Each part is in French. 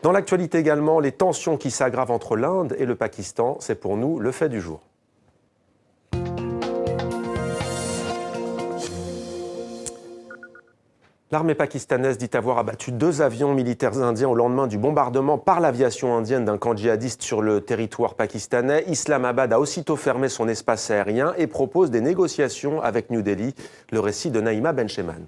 Dans l'actualité également, les tensions qui s'aggravent entre l'Inde et le Pakistan, c'est pour nous le fait du jour. L'armée pakistanaise dit avoir abattu 2 avions militaires indiens au lendemain du bombardement par l'aviation indienne d'un camp djihadiste sur le territoire pakistanais. Islamabad a aussitôt fermé son espace aérien et propose des négociations avec New Delhi. Le récit de Naïma Bencheman.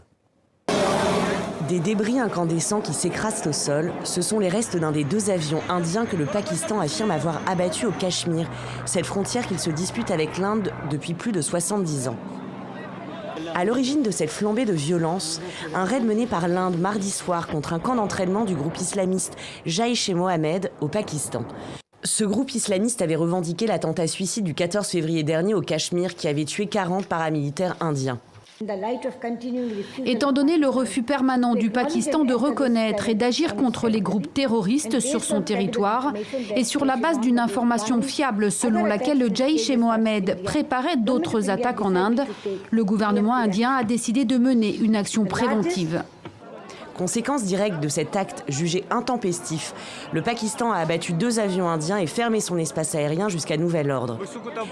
Des débris incandescents qui s'écrasent au sol, ce sont les restes d'un des 2 avions indiens que le Pakistan affirme avoir abattus au Cachemire, cette frontière qu'il se dispute avec l'Inde depuis plus de 70 ans. À l'origine de cette flambée de violence, un raid mené par l'Inde mardi soir contre un camp d'entraînement du groupe islamiste Jaïch-e-Mohammed au Pakistan. Ce groupe islamiste avait revendiqué l'attentat suicide du 14 février dernier au Cachemire qui avait tué 40 paramilitaires indiens. Étant donné le refus permanent du Pakistan de reconnaître et d'agir contre les groupes terroristes sur son territoire et sur la base d'une information fiable selon laquelle le Jaïch-e-Mohammed préparait d'autres attaques en Inde, le gouvernement indien a décidé de mener une action préventive. Conséquence directe de cet acte jugé intempestif, le Pakistan a abattu 2 avions indiens et fermé son espace aérien jusqu'à nouvel ordre.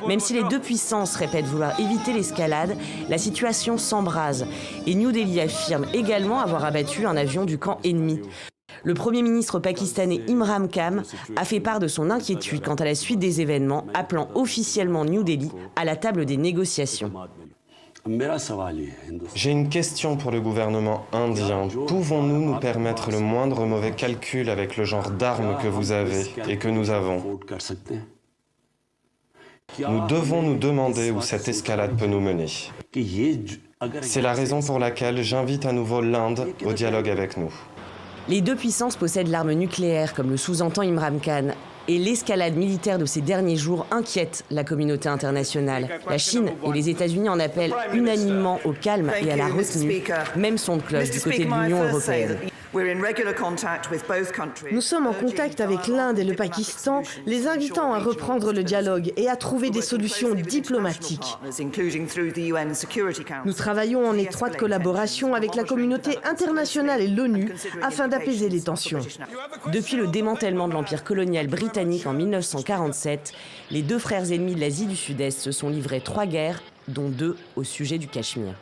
Même si les 2 puissances répètent vouloir éviter l'escalade, la situation s'embrase. Et New Delhi affirme également avoir abattu un avion du camp ennemi. Le Premier ministre pakistanais Imran Khan a fait part de son inquiétude quant à la suite des événements, appelant officiellement New Delhi à la table des négociations. J'ai une question pour le gouvernement indien. Pouvons-nous nous permettre le moindre mauvais calcul avec le genre d'armes que vous avez et que nous avons? Nous devons nous demander où cette escalade peut nous mener. C'est la raison pour laquelle j'invite à nouveau l'Inde au dialogue avec nous. Les 2 puissances possèdent l'arme nucléaire, comme le sous-entend Imran Khan. Et l'escalade militaire de ces derniers jours inquiète la communauté internationale. La Chine et les États-Unis en appellent unanimement au calme et à la retenue. Même son de cloche du côté de l'Union européenne. Nous sommes en contact avec l'Inde et le Pakistan, les invitant à reprendre le dialogue et à trouver des solutions diplomatiques. Nous travaillons en étroite collaboration avec la communauté internationale et l'ONU afin d'apaiser les tensions. Depuis le démantèlement de l'empire colonial britannique en 1947, les 2 frères ennemis de l'Asie du Sud-Est se sont livrés 3 guerres, dont 2 au sujet du Cachemire.